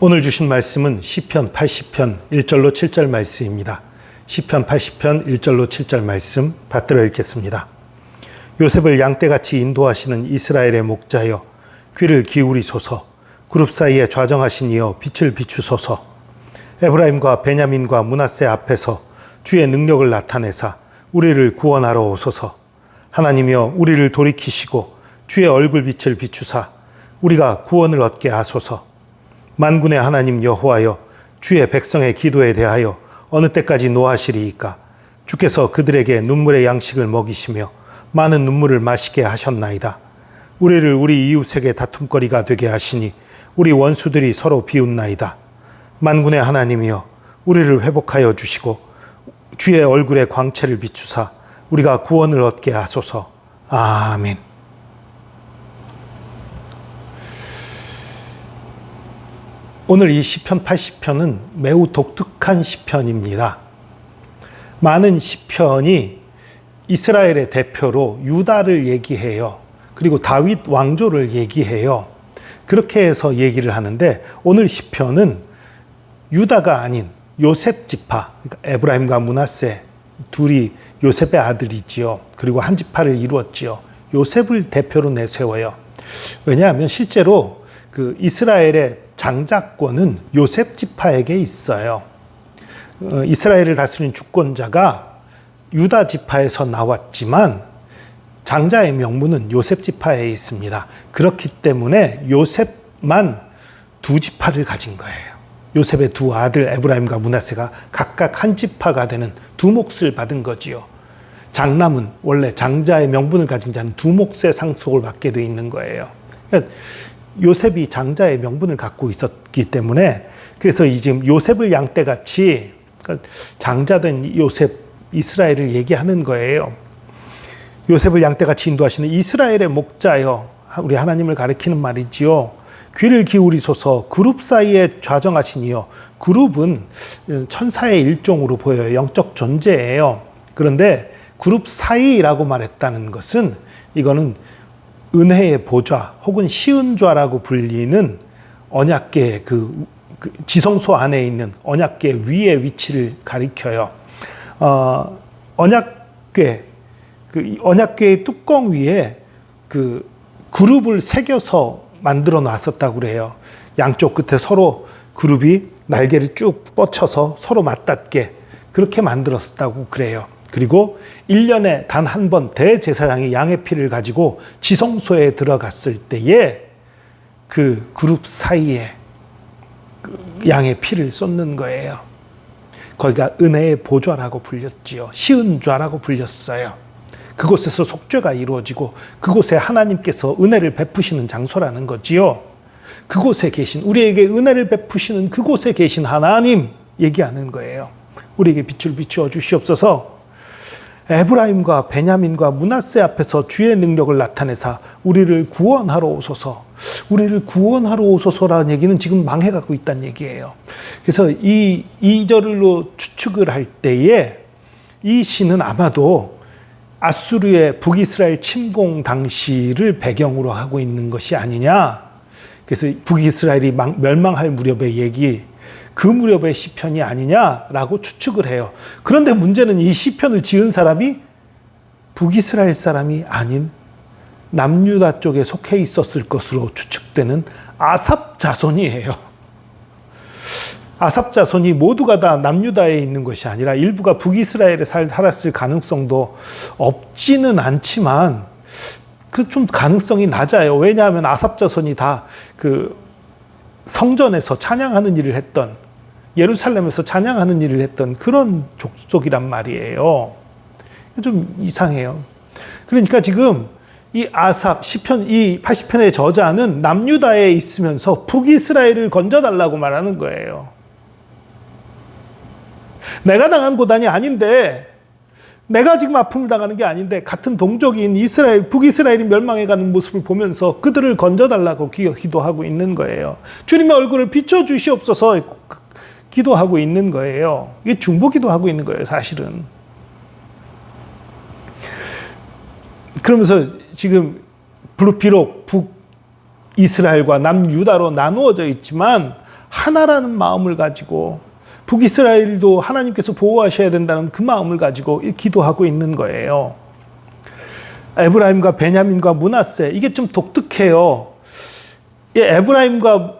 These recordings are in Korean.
오늘 주신 말씀은 시편 80편 1절로 7절 말씀입니다. 시편 80편 1절로 7절 말씀 받들어 읽겠습니다. 요셉을 양떼같이 인도하시는 이스라엘의 목자여, 귀를 기울이소서. 그룹 사이에 좌정하신 이여, 빛을 비추소서. 에브라임과 베냐민과 므낫세 앞에서 주의 능력을 나타내사 우리를 구원하러 오소서. 하나님이여, 우리를 돌이키시고 주의 얼굴빛을 비추사 우리가 구원을 얻게 하소서. 만군의 하나님 여호와여, 주의 백성의 기도에 대하여 어느 때까지 노하시리이까? 주께서 그들에게 눈물의 양식을 먹이시며 많은 눈물을 마시게 하셨나이다. 우리를 우리 이웃에게 다툼거리가 되게 하시니 우리 원수들이 서로 비웃나이다. 만군의 하나님이여, 우리를 회복하여 주시고 주의 얼굴의 광채를 비추사 우리가 구원을 얻게 하소서. 아멘. 오늘 이 시편 80편은 매우 독특한 시편입니다. 많은 시편이 이스라엘의 대표로 유다를 얘기해요. 그리고 다윗 왕조를 얘기해요. 그렇게 해서 얘기를 하는데, 오늘 시편은 유다가 아닌 요셉 지파, 그러니까 에브라임과 므낫세 둘이 요셉의 아들이지요. 그리고 한 지파를 이루었지요. 요셉을 대표로 내세워요. 왜냐하면 실제로 그 이스라엘의 장자권은 요셉 지파에게 있어요. 이스라엘을 다스린 주권자가 유다 지파에서 나왔지만 장자의 명분은 요셉 지파에 있습니다. 그렇기 때문에 요셉만 두 지파를 가진 거예요. 요셉의 두 아들 에브라임과 므낫세가 각각 한 지파가 되는 두 몫을 받은 거지요. 장남은 원래 장자의 명분을 가진 자는 두 몫의 상속을 받게 돼 있는 거예요. 그러니까 요셉이 장자의 명분을 갖고 있었기 때문에, 그래서 지금 요셉을 양떼같이, 그러니까 장자된 요셉 이스라엘을 얘기하는 거예요. 요셉을 양떼같이 인도하시는 이스라엘의 목자여, 우리 하나님을 가리키는 말이지요. 귀를 기울이소서. 그룹 사이에 좌정하시니여. 그룹은 천사의 일종으로 보여요. 영적 존재예요. 그런데 그룹 사이라고 말했다는 것은, 이거는 은혜의 보좌 혹은 시은좌라고 불리는 언약궤 그 지성소 안에 있는 언약궤 위의 위치를 가리켜요. 언약궤, 그 언약궤의 뚜껑 위에 그 그룹을 새겨서 만들어 놨었다고 그래요. 양쪽 끝에 서로 그룹이 날개를 쭉 뻗쳐서 서로 맞닿게 그렇게 만들었다고 그래요. 그리고 1년에 단 한 번 대제사장이 양의 피를 가지고 지성소에 들어갔을 때에 그 그룹 사이에 그 양의 피를 쏟는 거예요. 거기가 은혜의 보좌라고 불렸지요. 시은좌라고 불렸어요. 그곳에서 속죄가 이루어지고 그곳에 하나님께서 은혜를 베푸시는 장소라는 거지요. 그곳에 계신, 우리에게 은혜를 베푸시는 그곳에 계신 하나님 얘기하는 거예요. 우리에게 빛을 비추어 주시옵소서. 에브라임과 베냐민과 므낫세 앞에서 주의 능력을 나타내사 우리를 구원하러 오소서. 우리를 구원하러 오소서라는 얘기는 지금 망해가고 있다는 얘기예요. 그래서 이 2절로 추측을 할 때에 이 시는 아마도 아수르의 북이스라엘 침공 당시를 배경으로 하고 있는 것이 아니냐. 그래서 북이스라엘이 멸망할 무렵의 얘기, 그 무렵의 시편이 아니냐라고 추측을 해요. 그런데 문제는 이 시편을 지은 사람이 북이스라엘 사람이 아닌 남유다 쪽에 속해 있었을 것으로 추측되는 아삽 자손이에요. 아삽 자손이 모두가 다 남유다에 있는 것이 아니라 일부가 북이스라엘에 살았을 가능성도 없지는 않지만 그 좀 가능성이 낮아요. 왜냐하면 아삽 자손이 다 그 성전에서 찬양하는 일을 했던, 예루살렘에서 찬양하는 일을 했던 그런 족속이란 말이에요. 좀 이상해요. 그러니까 지금 이 아삽 시편, 이 80편의 저자는 남유다에 있으면서 북이스라엘을 건져달라고 말하는 거예요. 내가 당한 고난이 아닌데, 내가 지금 아픔을 당하는 게 아닌데 같은 동족인 이스라엘, 북이스라엘이 멸망해가는 모습을 보면서 그들을 건져달라고 기도하고 있는 거예요. 주님의 얼굴을 비춰주시옵소서 기도하고 있는 거예요. 이게 중보기도 하고 있는 거예요, 사실은. 그러면서 지금 비록 북이스라엘과 남유다로 나누어져 있지만 하나라는 마음을 가지고 북이스라엘도 하나님께서 보호하셔야 된다는 그 마음을 가지고 기도하고 있는 거예요. 에브라임과 베냐민과 므낫세, 이게 좀 독특해요. 에브라임과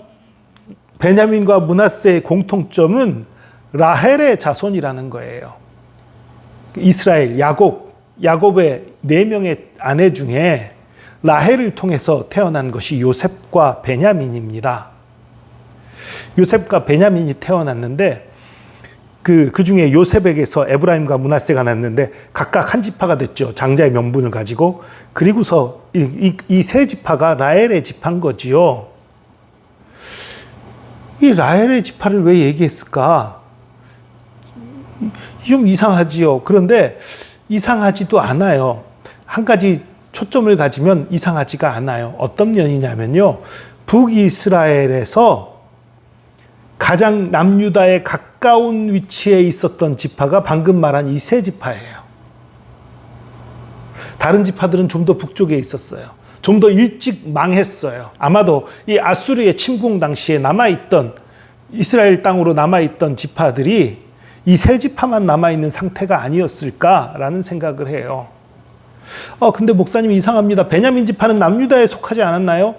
베냐민과 므낫세의 공통점은 라헬의 자손이라는 거예요. 이스라엘, 야곱의 4명의 아내 중에 라헬을 통해서 태어난 것이 요셉과 베냐민입니다. 요셉과 베냐민이 태어났는데 그 중에 요셉에게서 에브라임과 므낫세가 났는데 각각 한 지파가 됐죠. 장자의 명분을 가지고. 그리고서 이 세 지파가 라헬의 지파인 거지요. 이 라헬의 지파를 왜 얘기했을까? 좀 이상하지요. 그런데 이상하지도 않아요. 한 가지 초점을 가지면 이상하지가 않아요. 어떤 면이냐면요. 북이스라엘에서 가장 남유다에 가까운 위치에 있었던 지파가 방금 말한 이 세 지파예요. 다른 지파들은 좀 더 북쪽에 있었어요. 좀 더 일찍 망했어요. 아마도 이 아수르의 침공 당시에 남아있던, 이스라엘 땅으로 남아있던 지파들이 이 세 지파만 남아있는 상태가 아니었을까라는 생각을 해요. 근데 목사님 이상합니다. 베냐민 지파는 남유다에 속하지 않았나요?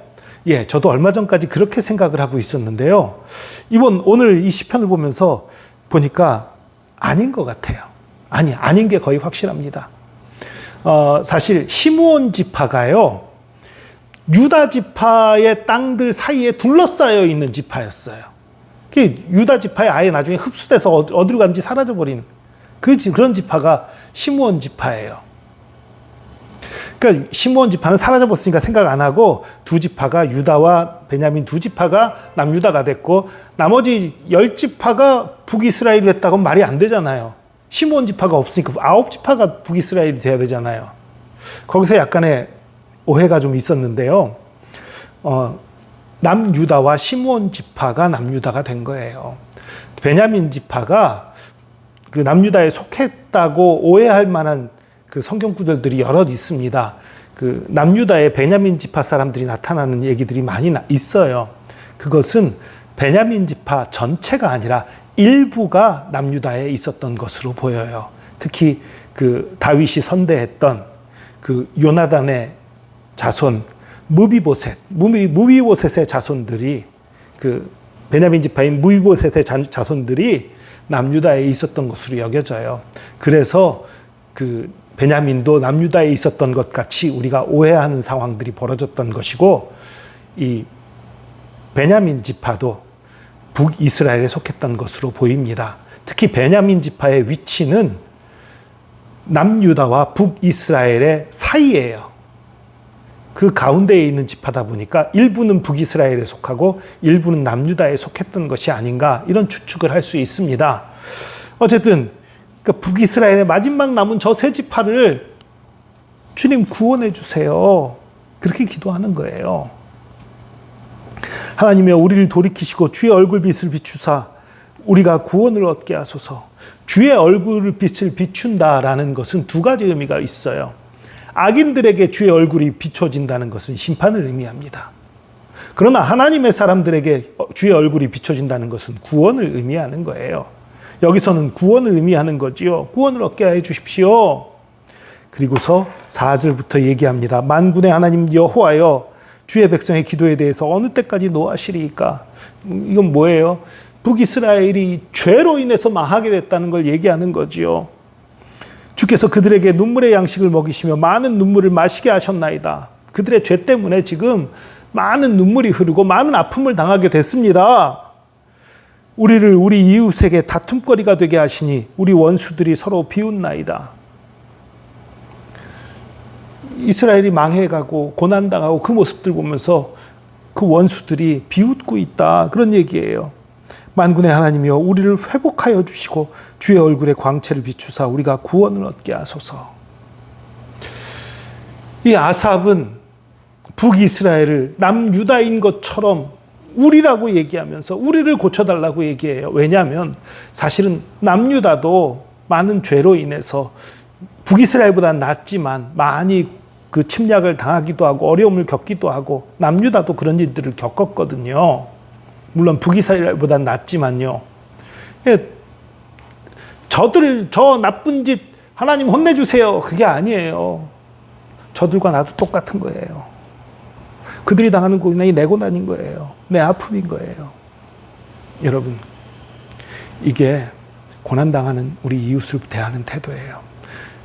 예, 저도 얼마 전까지 그렇게 생각을 하고 있었는데요. 오늘 이 시편을 보면서 보니까 아닌 것 같아요. 아닌 게 거의 확실합니다. 사실 시므온 지파가요, 유다 지파의 땅들 사이에 둘러싸여 있는 지파였어요. 유다 지파에 아예 나중에 흡수돼서 어디로 간지 사라져버린 그런 지파가 시므온 지파예요. 그러니까 시므온 지파는 사라져버렸으니까 생각 안 하고 두 지파가 유다와 베냐민 두 지파가 남유다가 됐고 나머지 10지파가 북이스라엘이 됐다고 말이 안 되잖아요. 시므온 지파가 없으니까 9지파가 북이스라엘이 돼야 되잖아요. 거기서 약간의 오해가 좀 있었는데요. 남유다와 시므온 지파가 남유다가 된 거예요. 베냐민 지파가 그 남유다에 속했다고 오해할 만한 그 성경 구절들이 여럿 있습니다. 그 남유다의 베냐민 지파 사람들이 나타나는 얘기들이 많이 있어요. 그것은 베냐민 지파 전체가 아니라 일부가 남유다에 있었던 것으로 보여요. 특히 그 다윗이 선대했던 그 요나단의 자손 무비보셋의 자손들이, 그 베냐민 지파인 무비보셋의 자손들이 남유다에 있었던 것으로 여겨져요. 그래서 그 베냐민도 남유다에 있었던 것 같이 우리가 오해하는 상황들이 벌어졌던 것이고, 이 베냐민 지파도 북이스라엘에 속했던 것으로 보입니다. 특히 베냐민 지파의 위치는 남유다와 북이스라엘의 사이예요. 그 가운데에 있는 지파다 보니까 일부는 북이스라엘에 속하고 일부는 남유다에 속했던 것이 아닌가, 이런 추측을 할 수 있습니다. 어쨌든 그러니까 북이스라엘의 마지막 남은 저 세 지파를 주님 구원해 주세요. 그렇게 기도하는 거예요. 하나님이여 우리를 돌이키시고 주의 얼굴빛을 비추사 우리가 구원을 얻게 하소서. 주의 얼굴빛을 비춘다라는 것은 두 가지 의미가 있어요. 악인들에게 주의 얼굴이 비춰진다는 것은 심판을 의미합니다. 그러나 하나님의 사람들에게 주의 얼굴이 비춰진다는 것은 구원을 의미하는 거예요. 여기서는 구원을 의미하는 거지요. 구원을 얻게 해 주십시오. 그리고서 4절부터 얘기합니다. 만군의 하나님 여호와여 주의 백성의 기도에 대해서 어느 때까지 노하시리이까? 이건 뭐예요? 북이스라엘이 죄로 인해서 망하게 됐다는 걸 얘기하는 거지요. 주께서 그들에게 눈물의 양식을 먹이시며 많은 눈물을 마시게 하셨나이다. 그들의 죄 때문에 지금 많은 눈물이 흐르고 많은 아픔을 당하게 됐습니다. 우리를 우리 이웃에게 다툼거리가 되게 하시니 우리 원수들이 서로 비웃나이다. 이스라엘이 망해가고 고난당하고 그 모습들 보면서 그 원수들이 비웃고 있다, 그런 얘기예요. 만군의 하나님이여 우리를 회복하여 주시고 주의 얼굴에 광채를 비추사 우리가 구원을 얻게 하소서. 이 아삽은 북이스라엘을 남유다인 것처럼 우리라고 얘기하면서 우리를 고쳐달라고 얘기해요. 왜냐하면 사실은 남유다도 많은 죄로 인해서 북이스라엘보다 낫지만 많이 그 침략을 당하기도 하고 어려움을 겪기도 하고 남유다도 그런 일들을 겪었거든요. 물론 북이스라엘보단 낫지만요. 예, 저 나쁜 짓 하나님 혼내주세요. 그게 아니에요. 저들과 나도 똑같은 거예요. 그들이 당하는 고난이 내 고난인 거예요. 내 아픔인 거예요. 여러분, 이게 고난당하는 우리 이웃을 대하는 태도예요.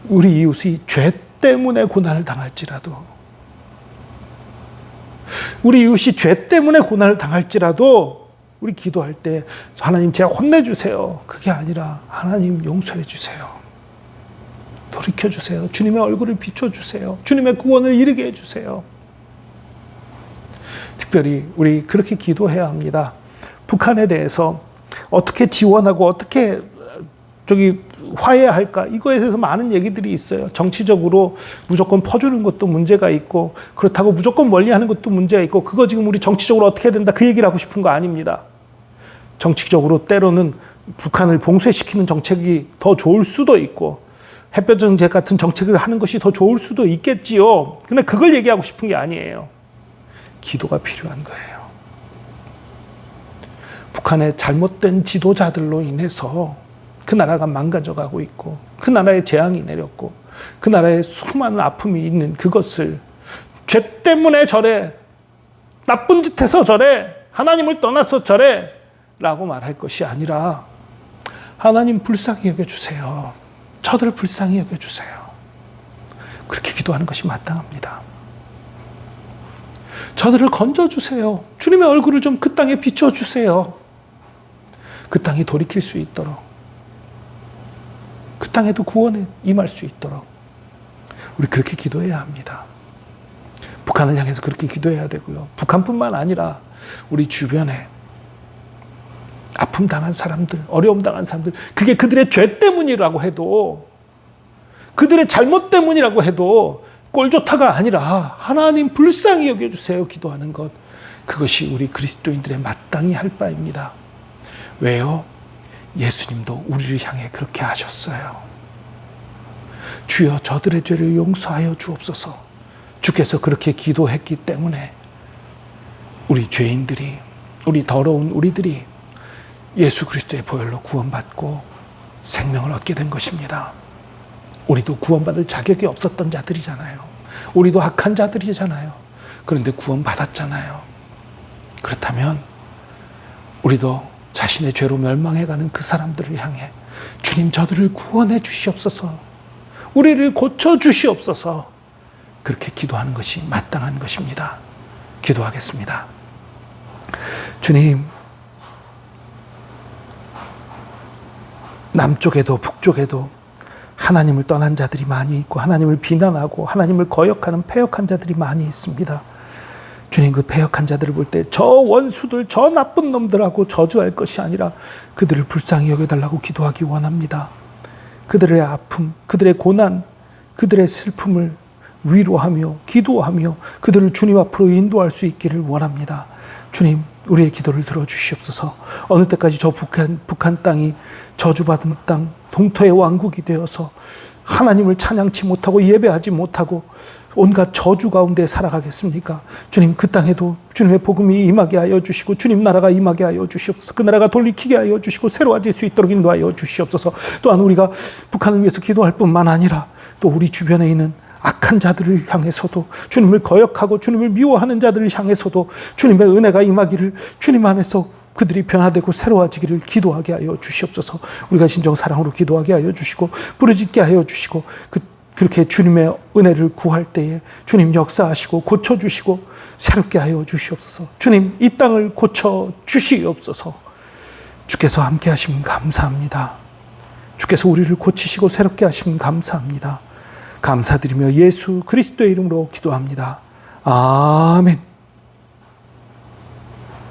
우리 이웃이 죄 때문에 고난을 당할지라도, 우리 이웃이 죄 때문에 고난을 당할지라도 우리 기도할 때 하나님 제가 혼내주세요. 그게 아니라 하나님 용서해 주세요. 돌이켜 주세요. 주님의 얼굴을 비춰주세요. 주님의 구원을 이루게 해주세요. 특별히 우리 그렇게 기도해야 합니다. 북한에 대해서 어떻게 지원하고 어떻게 화해할까? 이거에 대해서 많은 얘기들이 있어요. 정치적으로 무조건 퍼주는 것도 문제가 있고, 그렇다고 무조건 멀리하는 것도 문제가 있고, 그거 지금 우리 정치적으로 어떻게 해야 된다 그 얘기를 하고 싶은 거 아닙니다. 정치적으로 때로는 북한을 봉쇄시키는 정책이 더 좋을 수도 있고, 햇볕 정책 같은 정책을 하는 것이 더 좋을 수도 있겠지요. 근데 그걸 얘기하고 싶은 게 아니에요. 기도가 필요한 거예요. 북한의 잘못된 지도자들로 인해서 그 나라가 망가져가고 있고, 그 나라에 재앙이 내렸고, 그 나라에 수많은 아픔이 있는 그것을 죄 때문에 저래, 나쁜 짓 해서 저래, 하나님을 떠나서 저래 라고 말할 것이 아니라, 하나님 불쌍히 여겨주세요. 저들을 불쌍히 여겨주세요. 그렇게 기도하는 것이 마땅합니다. 저들을 건져주세요. 주님의 얼굴을 좀 그 땅에 비춰주세요. 그 땅이 돌이킬 수 있도록, 그 땅에도 구원에 임할 수 있도록 우리 그렇게 기도해야 합니다. 북한을 향해서 그렇게 기도해야 되고요. 북한뿐만 아니라 우리 주변에 아픔 당한 사람들, 어려움 당한 사람들, 그게 그들의 죄 때문이라고 해도, 그들의 잘못 때문이라고 해도 꼴좋다가 아니라 하나님 불쌍히 여겨주세요 기도하는 것, 그것이 우리 그리스도인들의 마땅히 할 바입니다. 왜요? 예수님도 우리를 향해 그렇게 하셨어요. 주여 저들의 죄를 용서하여 주옵소서. 주께서 그렇게 기도했기 때문에 우리 죄인들이, 우리 더러운 우리들이 예수 그리스도의 보혈로 구원받고 생명을 얻게 된 것입니다. 우리도 구원받을 자격이 없었던 자들이잖아요. 우리도 악한 자들이잖아요. 그런데 구원받았잖아요. 그렇다면 우리도 자신의 죄로 멸망해가는 그 사람들을 향해 주님 저들을 구원해 주시옵소서, 우리를 고쳐 주시옵소서, 그렇게 기도하는 것이 마땅한 것입니다. 기도하겠습니다. 주님, 남쪽에도 북쪽에도 하나님을 떠난 자들이 많이 있고, 하나님을 비난하고 하나님을 거역하는 패역한 자들이 많이 있습니다. 주님, 그 패역한 자들을 볼 때 저 원수들, 저 나쁜 놈들하고 저주할 것이 아니라 그들을 불쌍히 여겨달라고 기도하기 원합니다. 그들의 아픔, 그들의 고난, 그들의 슬픔을 위로하며 기도하며 그들을 주님 앞으로 인도할 수 있기를 원합니다. 주님, 우리의 기도를 들어주시옵소서. 어느 때까지 저 북한 땅이 저주받은 땅, 동토의 왕국이 되어서 하나님을 찬양치 못하고 예배하지 못하고 온갖 저주 가운데 살아가겠습니까? 주님, 그 땅에도 주님의 복음이 임하게 하여 주시고 주님 나라가 임하게 하여 주시옵소서. 그 나라가 돌이키게 하여 주시고 새로워질 수 있도록 인도하여 주시옵소서. 또한 우리가 북한을 위해서 기도할 뿐만 아니라 또 우리 주변에 있는 악한 자들을 향해서도, 주님을 거역하고 주님을 미워하는 자들을 향해서도 주님의 은혜가 임하기를, 주님 안에서 그들이 변화되고 새로워지기를 기도하게 하여 주시옵소서. 우리가 진정 사랑으로 기도하게 하여 주시고 부르짖게 하여 주시고, 그렇게 주님의 은혜를 구할 때에 주님 역사하시고 고쳐주시고 새롭게 하여 주시옵소서. 주님, 이 땅을 고쳐 주시옵소서. 주께서 함께 하시면 감사합니다. 주께서 우리를 고치시고 새롭게 하시면 감사합니다. 감사드리며 예수 그리스도의 이름으로 기도합니다. 아멘.